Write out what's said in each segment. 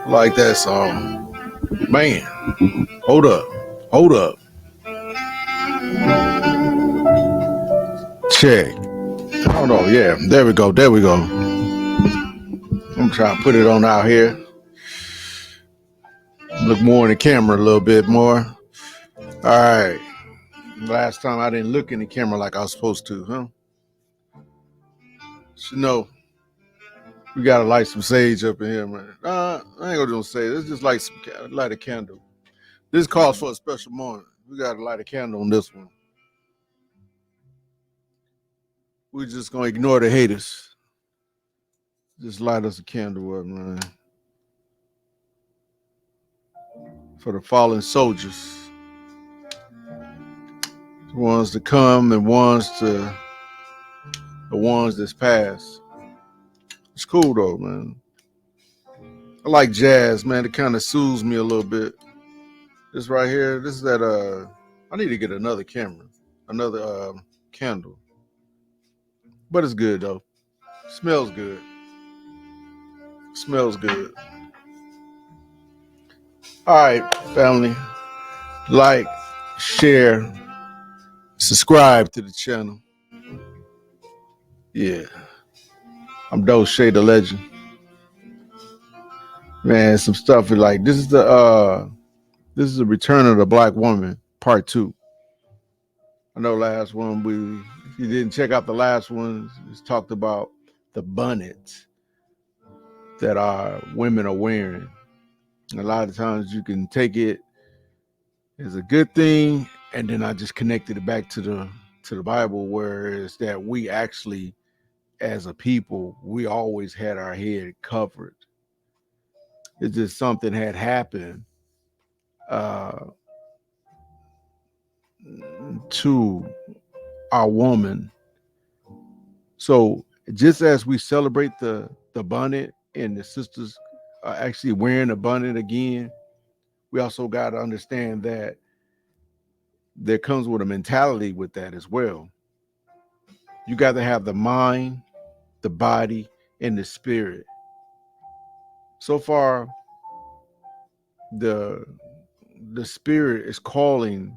Like that song. Man, hold up. Hold up. Check. Hold on. Yeah, there we go. There we go. I'm trying to put it on out here. Look more in the camera a little bit more. All right. Last time I didn't look in the camera like I was supposed to, huh? You know, we gotta light some sage up in here, man. I ain't gonna do no sage. Let's just light a candle. This calls for a special morning. We gotta light a candle on this one. We're just gonna ignore the haters. Just light us a candle up, man. For the fallen soldiers. The ones that come and the ones that's passed. It's cool though, man. I like jazz, man. It kind of soothes me a little bit. This right here, this is that I need to get another camera, another candle. But it's good though. Smells good. Smells good. All right, family. Like, share, subscribe to the channel. Yeah. I'm Dose Shay the Legend. Man, some stuff is like this is the Return of the Black Woman, part 2. I know last one if you didn't check out the last one, it's talked about the bonnets that our women are wearing. And a lot of times you can take it as a good thing, and then I just connected it back to the Bible, where it's that we actually, as a people, we always had our head covered. It's just something had happened to our woman. So just as we celebrate the bonnet and the sisters are actually wearing the bonnet again, we also got to understand that there comes with a mentality with that as well. You got to have the mind, the body, and the spirit. So far, the spirit is calling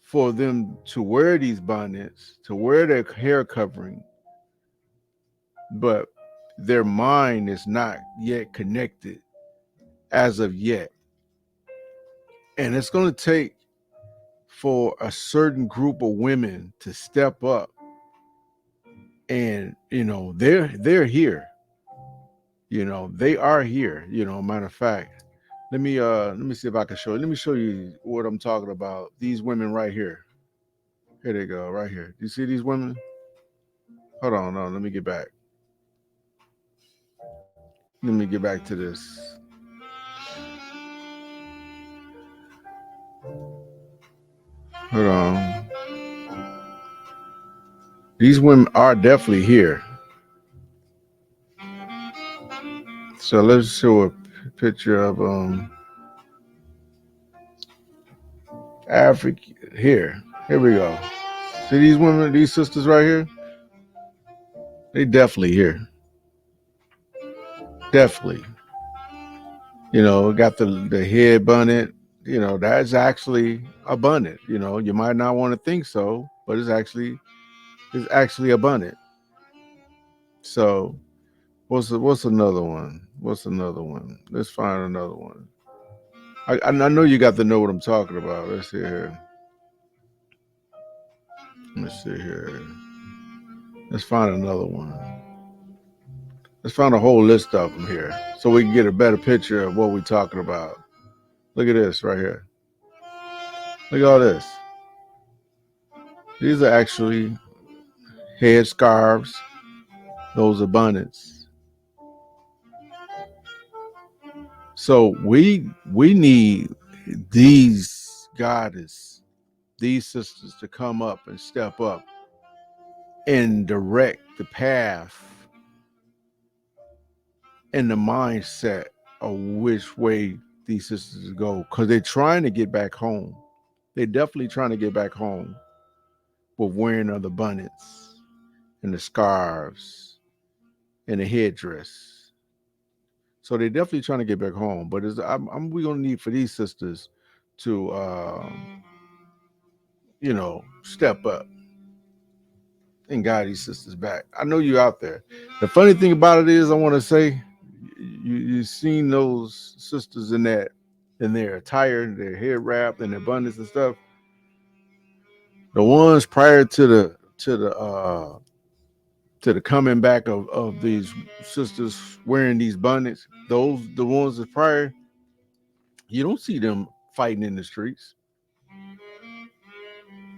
for them to wear these bonnets, to wear their hair covering, but their mind is not yet connected as of yet. And it's going to take for a certain group of women to step up, and they're here. They are here. Matter of fact, let me see if I can show you. Let me show you what I'm talking about. These women right here. Here they go, right here. Do you see these women? Hold on, no, let me get back. Let me get back to this. Hold on. These women are definitely here. So let's show a picture of Africa here. Here we go. See these women, these sisters right here? They definitely here. Definitely. Got the head bonnet. That's actually a bonnet. You might not want to think so, but it's actually a bonnet. So what's another one? What's another one? Let's find another one. I know you got to know what I'm talking about. Let's see here. Let's see here. Let's find another one. Let's find a whole list of them here so we can get a better picture of what we're talking about. Look at this right here. Look at all this. These are actually head scarves. Those are bonnets. So we need these goddess, these sisters to come up and step up and direct the path and the mindset of which way these sisters go, because they're trying to get back home. They're definitely trying to get back home with wearing of the bonnets and the scarves and the headdress. So they're definitely trying to get back home. But we're gonna need for these sisters to, step up and guide these sisters back. I know you out there. The funny thing about it is, I want to say, you've seen those sisters in their attire, their hair wrapped, and their bundles and stuff. The ones prior to the coming back of these sisters wearing these bonnets, the ones that prior, you don't see them fighting in the streets.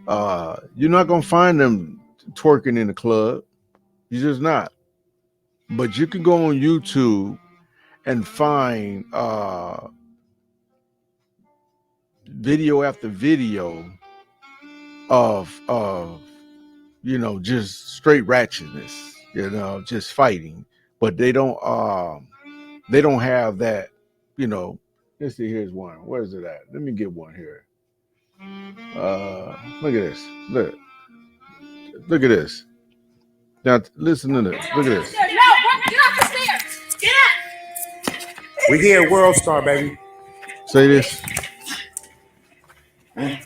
You're not gonna find them twerking in the club. You're just not. But you can go on YouTube and find video after video of just straight ratchetness, just fighting. But they don't have that, you know. Let's see, here's one. Where is it at? Let me get one here. Look at this. Look at this. Now listen to this. Look at this. Get off the stairs. Get up. We here, World Star, baby. Say this. Let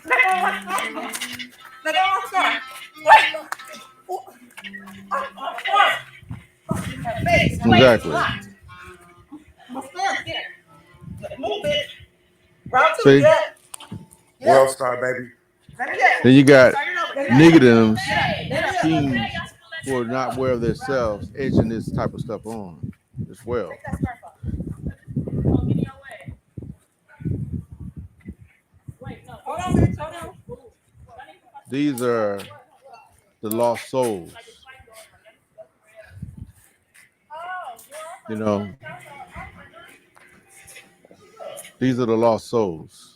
go of Star. Exactly. Move it. See? World Star, baby. Then you got negatives, kings who are not aware of themselves, edging this type of stuff on as well. These are the lost souls. These are the lost souls.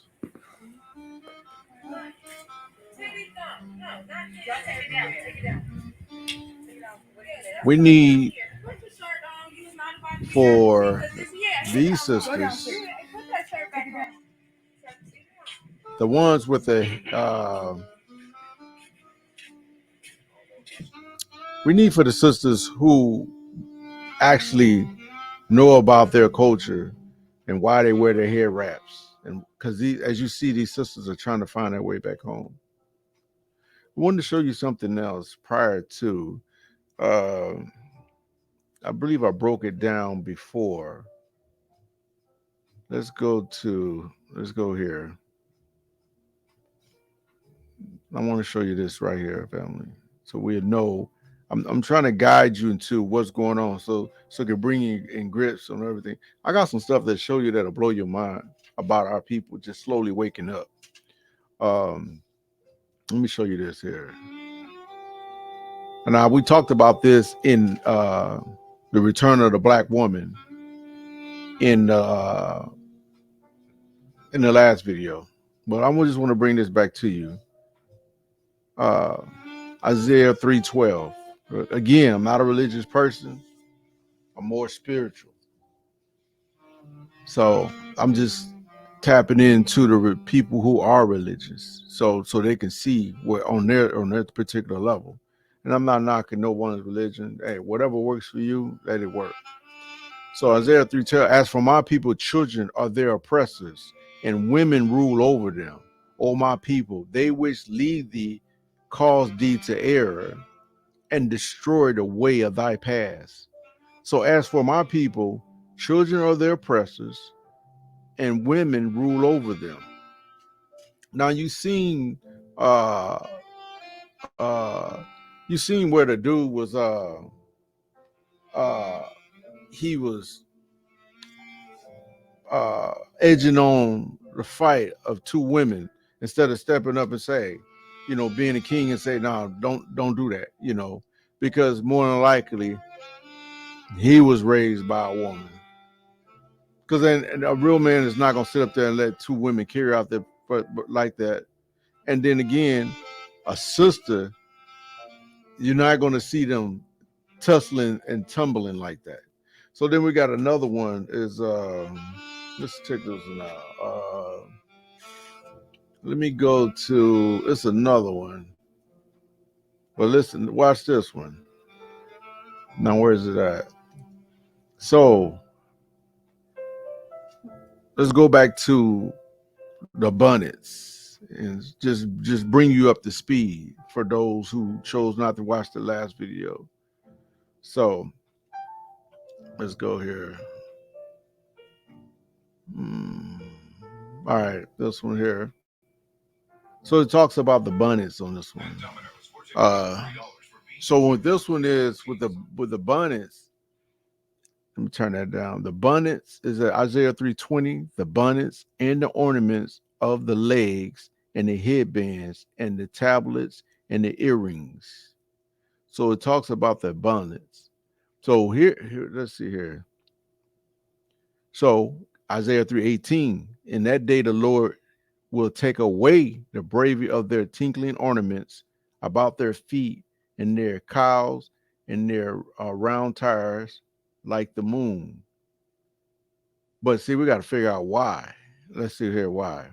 We need for these sisters, the ones with we need for the sisters who actually know about their culture and why they wear their hair wraps. And because as you see, these sisters are trying to find their way back home. I wanted to show you something else prior to. I believe I broke it down before. Let's go here. I want to show you this right here, family. So we know. I'm trying to guide you into what's going on, so it can bring you in grips on everything. I got some stuff that show you that'll blow your mind about our people just slowly waking up. Let me show you this here. And now we talked about this in the Return of the Black Woman in the last video, but I just want to bring this back to you. Isaiah 3:12. Again, I'm not a religious person. I'm more spiritual. So I'm just tapping into the people who are religious, so they can see where on their particular level. And I'm not knocking no one's religion. Hey, whatever works for you, let it work. So Isaiah 3:12, as for my people, children are their oppressors, and women rule over them. O my people, they which lead thee cause thee to error, and destroy the way of thy paths. So as for my people, children are their oppressors, and women rule over them. Now you seen where the dude was he was edging on the fight of two women instead of stepping up and say, being a king and say, no, don't do that, because more than likely he was raised by a woman. Because then a real man is not going to sit up there and let two women carry out their but like that. And then again, a sister, you're not going to see them tussling and tumbling like that. So then we got another one is let's check this one out. Let me go to it's another one. But listen, watch this one. Now where is it at? So let's go back to the bonnets and just bring you up to speed for those who chose not to watch the last video. So let's go here. Mm. All right, this one here. So it talks about the bonnets on this one. Uh, so what this one is with the bonnets. Let me turn that down. The bonnets is at Isaiah 3:20. The bonnets and the ornaments of the legs and the headbands and the tablets and the earrings. So it talks about the bonnets. So here, let's see here. So Isaiah 3:18. In that day, the Lord will take away the bravery of their tinkling ornaments about their feet and their cows and their round tires like the moon. But see, we got to figure out why. Let's see here why.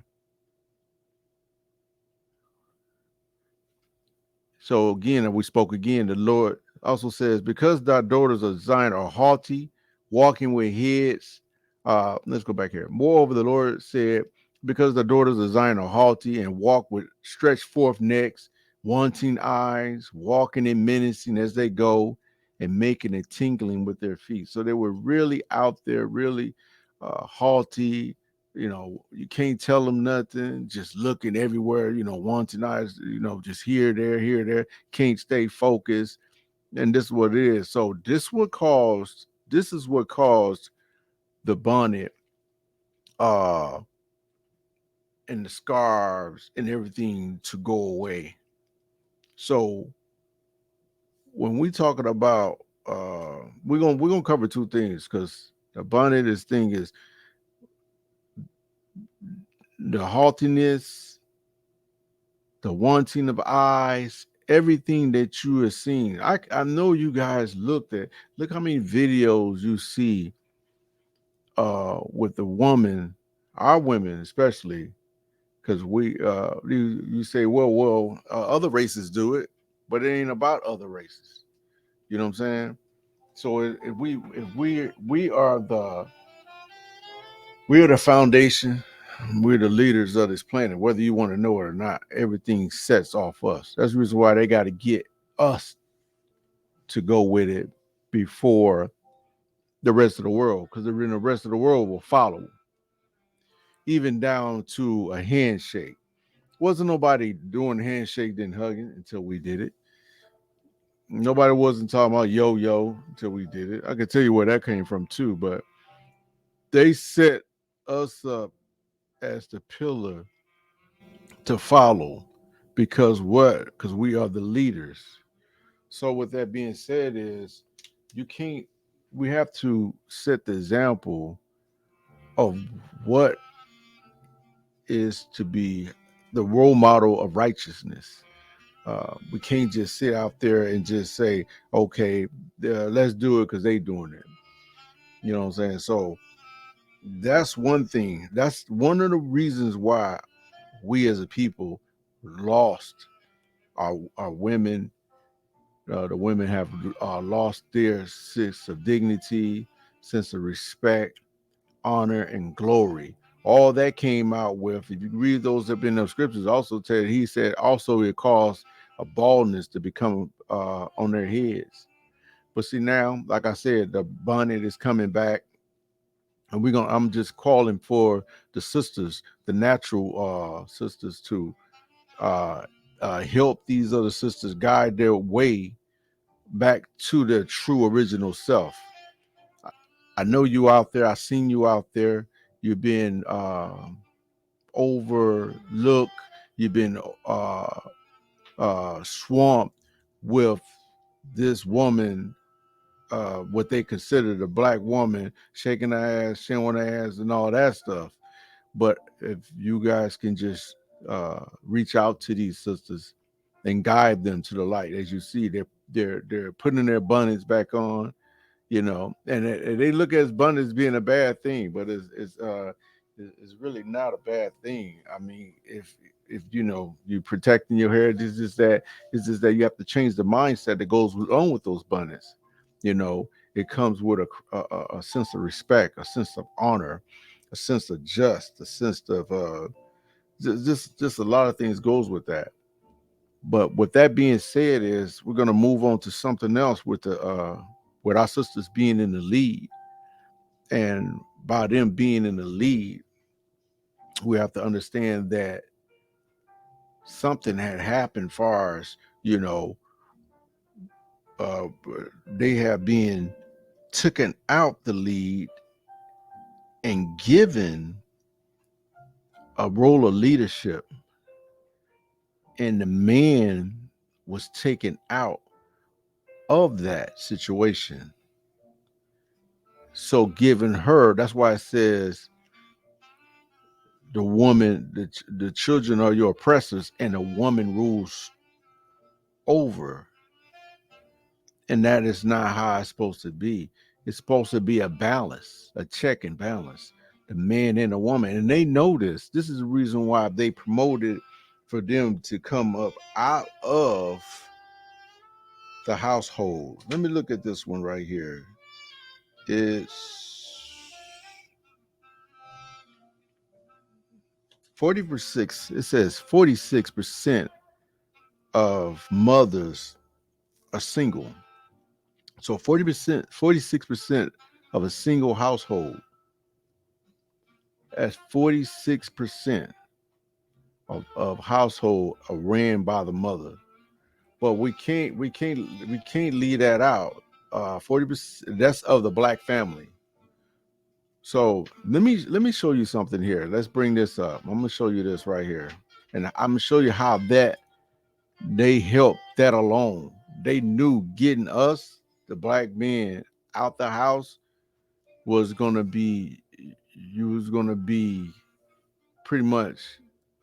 So again, and we spoke again, the Lord also says, because thy daughters of Zion are haughty, walking with heads. Let's go back here. Moreover, the Lord said, because the daughters of Zion are haughty and walk with stretched forth necks, wanting eyes, walking and menacing as they go, and making a tingling with their feet. So they were really out there, really haughty. You can't tell them nothing, just looking everywhere, wanting eyes, just here, there, can't stay focused. And this is what it is. So this is what caused the bonnet uh and the scarves and everything to go away. So when we talking about we're gonna cover two things because the bonnet is thing is the haughtiness, the wanting of eyes, everything that you have seen. I know you guys look how many videos you see with the woman, our women especially, because you say, other races do it, but it ain't about other races. You know what I'm saying? So we are the foundation. We're the leaders of this planet, whether you want to know it or not. Everything sets off us. That's the reason why they got to get us to go with it before the rest of the world, because then the rest of the world will follow, even down to a handshake. Wasn't nobody doing handshake then hugging until we did it. Nobody wasn't talking about yo yo until we did it. I can tell you where that came from too, but they set us up as the pillar to follow because what? Because we are the leaders. So with that being said, is you can't. We have to set the example of what is to be the role model of righteousness. We can't just sit out there and just say, "Okay, let's do it because they doing it." You know what I'm saying? So that's one thing. That's one of the reasons why we as a people lost our women. The women have lost their sense of dignity, sense of respect, honor, and glory. All that came out with, if you read those up in the scriptures, also said he said also it caused a baldness to become on their heads. But see now, like I said, the bonnet is coming back, and I'm just calling for the sisters, the natural sisters, to uh, help these other sisters guide their way back to their true original self. I know you out there. I seen you out there. You've been overlooked. You've been swamped with this woman, what they consider the black woman, shaking her ass, showing her ass, and all that stuff. But if you guys can just reach out to these sisters and guide them to the light, as you see, they're putting their bonnets back on, and they look at abundance being a bad thing, but it's really not a bad thing. I mean, if you protecting your heritage, is just that you have to change the mindset that goes on with those abundance. It comes with a sense of respect, a sense of honor, a sense of just, a sense of just a lot of things goes with that. But with that being said, is we're gonna move on to something else with our sisters being in the lead, and by them being in the lead, we have to understand that something had happened far as uh, they have been taken out the lead and given a role of leadership, and the man was taken out of that situation. So giving her, that's why it says the woman, the children are your oppressors, and the woman rules over. And that is not how it's supposed to be. It's supposed to be a balance, a check and balance, the man and the woman. And they know this. This is the reason why they promoted for them to come up out of the household. Let me look at this one right here. It's 40%. It says 46% of mothers are single. So 40%, 46% of a single household. That's 46% of household are ran by the mother. But we can't leave that out. 40%, that's of the black family. So let me show you something here. Let's bring this up. I'm gonna show you this right here. And I'm gonna show you how that they helped that alone. They knew getting us, the black men, out the house was gonna be you was gonna be pretty much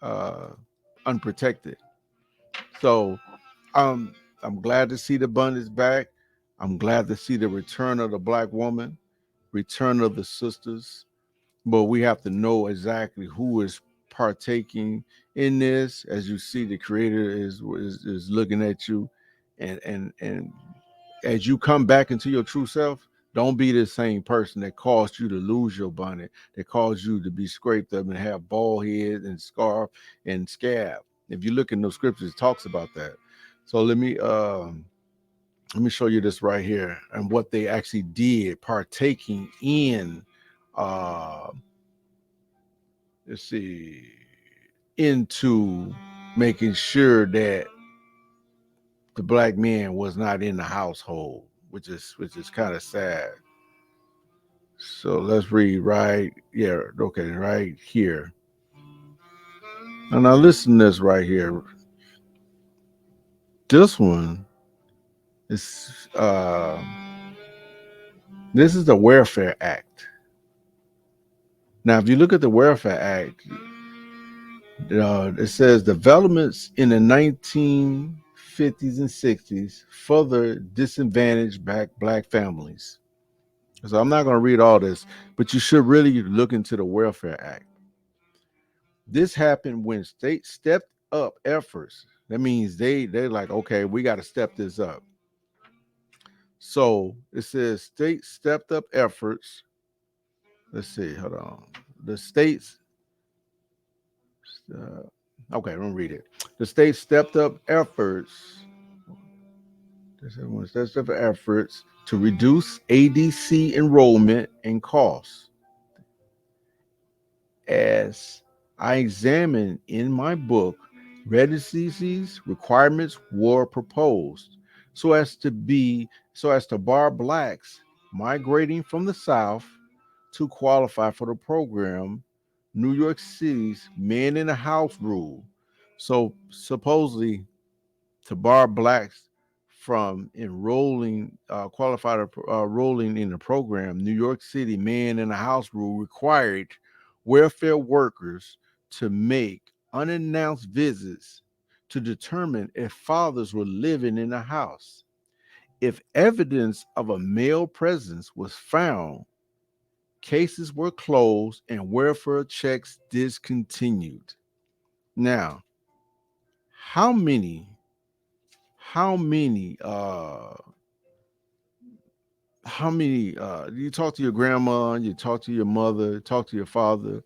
uh unprotected. So um I'm glad to see the Bundys back. I'm glad to see the return of the black woman, return of the sisters. But we have to know exactly who is partaking in this. As you see, the creator is looking at you, and as you come back into your true self, don't be the same person that caused you to lose your bonnet, that caused you to be scraped up and have bald head and scarf and scab. If you look in those scriptures, it talks about that. So let me show you this right here and what they actually did, partaking in. Uh, let's see, into making sure that the black man was not in the household, which is kind of sad. So let's read right, yeah, okay, right here. And now listen to this right here. This one is this is the Welfare Act. Now, if you look at the Welfare Act, it says developments in the 1950s and 60s further disadvantaged black families. So I'm not going to read all this, but you should really look into the Welfare Act. This happened when states stepped up efforts. That means they're like, okay, we got to step this up. So it says states stepped up efforts. Let's see, hold on. The states, uh, okay, I'm gonna read it. The states stepped up efforts. Stepped up efforts to reduce ADC enrollment and costs. As I examine in my book, residencies requirements were proposed so as to bar blacks migrating from the South to qualify for the program. New York City's man in the house rule. So supposedly to bar blacks from enrolling, qualified enrolling in the program, New York City man in the house rule required welfare workers to make unannounced visits to determine if fathers were living in the house. If evidence of a male presence was found, cases were closed and welfare checks discontinued. Now, how many how many how many you talk to your grandma, you talk to your mother, talk to your father,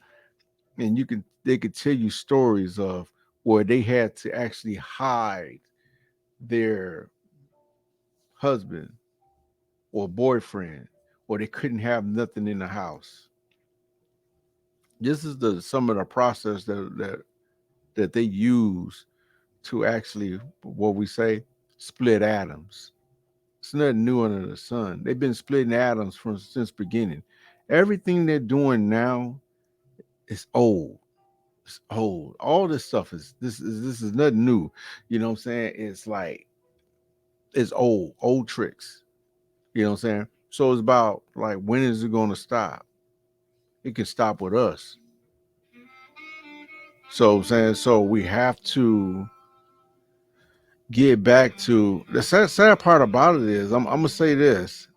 and they could tell you stories of where they had to actually hide their husband or boyfriend, or they couldn't have nothing in the house. This is the some of the process that they use to actually, what we say, split atoms. It's nothing new under the sun. They've been splitting atoms from since beginning. Everything they're doing now is old. It's old. All this stuff is nothing new. You know what I'm saying? It's like it's old tricks. You know what I'm saying? So it's about like, when is it going to stop? It can stop with us. So I'm saying, so we have to get back to the sad part about it is, I'm gonna say this: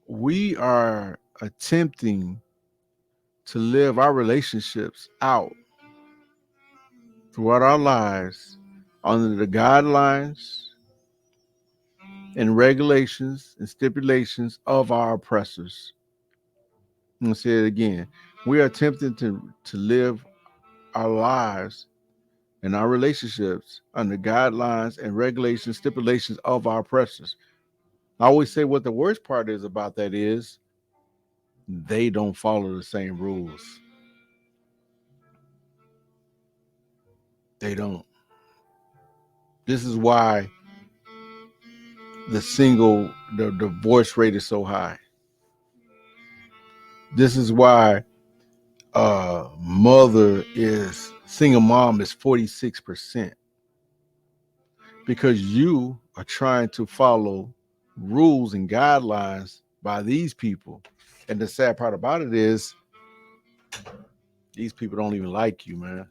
we are attempting to live our relationships out throughout our lives under the guidelines and regulations and stipulations of our oppressors. I'm gonna say it again: we are attempting to live our lives and our relationships under guidelines and regulations, stipulations of our oppressors. I always say what the worst part is about that is they don't follow the same rules. They don't. This is why the divorce rate is so high. This is why single mom is 46%, because you are trying to follow rules and guidelines by these people. And the sad part about it is these people don't even like you, man.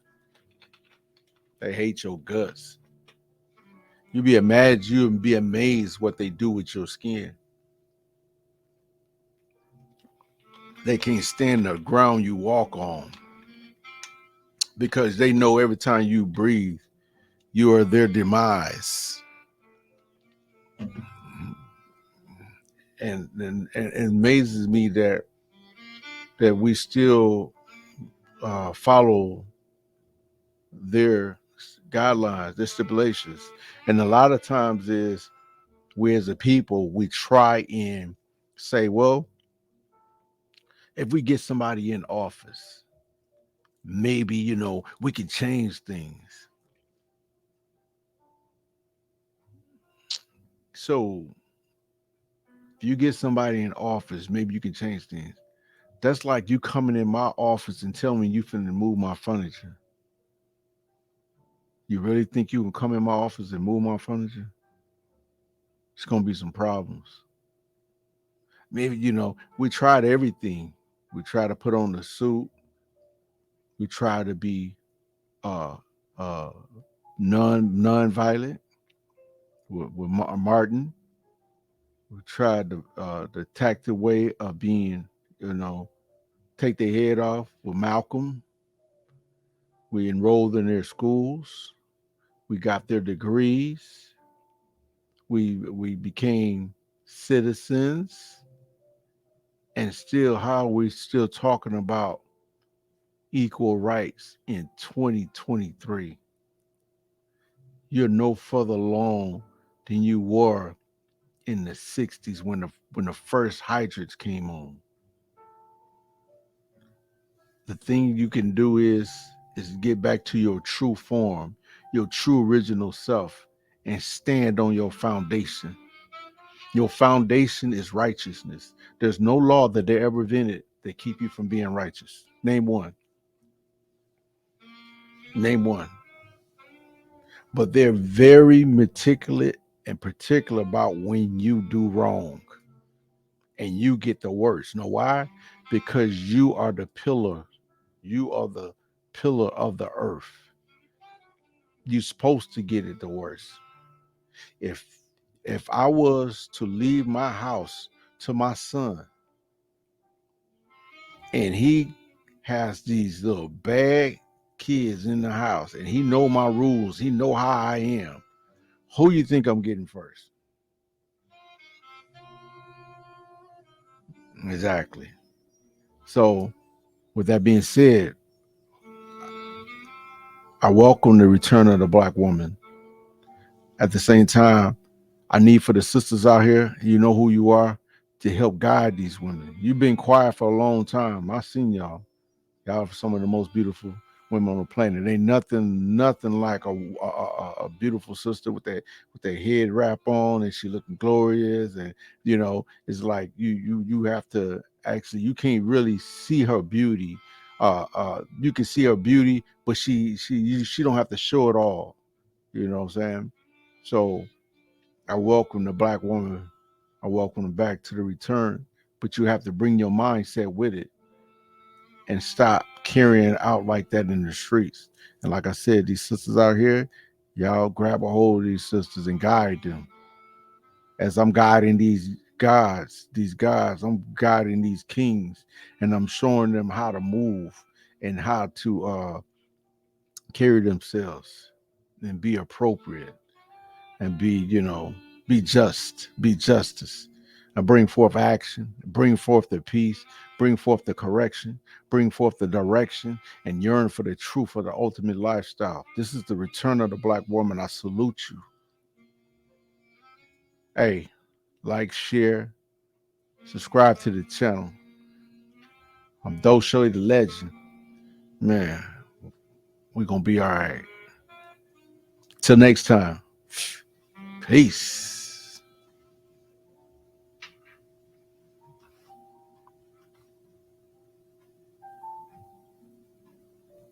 They hate your guts. You'd be amazed what they do with your skin. They can't stand the ground you walk on because they know every time you breathe, you are their demise. And it amazes me that we still follow their guidelines, their stipulations. And a lot of times is, we as a people, we try and say, well, if we get somebody in office, maybe, we can change things. So if you get somebody in office, maybe you can change things. That's like you coming in my office and telling me you finna move my furniture. You really think you can come in my office and move my furniture? It's gonna be some problems. Maybe, we tried everything. We try to put on the suit. We try to be uh uh non-violent with Martin. We tried the tactic way of being, you know, take their head off with Malcolm. We enrolled in their schools. We got their degrees. We became citizens. And still, how are we still talking about equal rights in 2023? You're no further along than you were in the 60s when the first hydrants came on. The thing you can do is get back to your true form, your true original self, and stand on your foundation. Your foundation is righteousness. There's no law that they ever invented that keep you from being righteous. Name one. Name one. But they're very meticulous and particular about when you do wrong and you get the worst. Know why? Because you are the pillar. You are the pillar of the earth. You're supposed to get it the worst. If if I was to leave my house to my son and he has these little bad kids in the house and he know my rules, he know how I am, who you think I'm getting first? Exactly. So, with that being said, I welcome the return of the black woman. At the same time, I need for the sisters out here, you know who you are, to help guide these women. You've been quiet for a long time. I seen y'all. Y'all are some of the most beautiful women on the planet. Ain't nothing like a beautiful sister with their head wrap on and she looking glorious. And it's like you have to actually, you can't really see her beauty. You can see her beauty, but she don't have to show it all. You know what I'm saying? So I welcome the black woman. I welcome her back to the return, but you have to bring your mindset with it and stop carrying it out like that in the streets. And like I said, these sisters out here, y'all grab a hold of these sisters and guide them. As I'm guiding these gods, I'm guiding these kings, and I'm showing them how to move and how to carry themselves and be appropriate and be just, be justice, and bring forth action, bring forth the peace, bring forth the correction, bring forth the direction, and yearn for the truth of the ultimate lifestyle. This is the return of the black woman. I salute you. Hey, like, share, subscribe to the channel. I'm Doe Shirley the Legend. Man, we're gonna be all right. Till next time. Peace.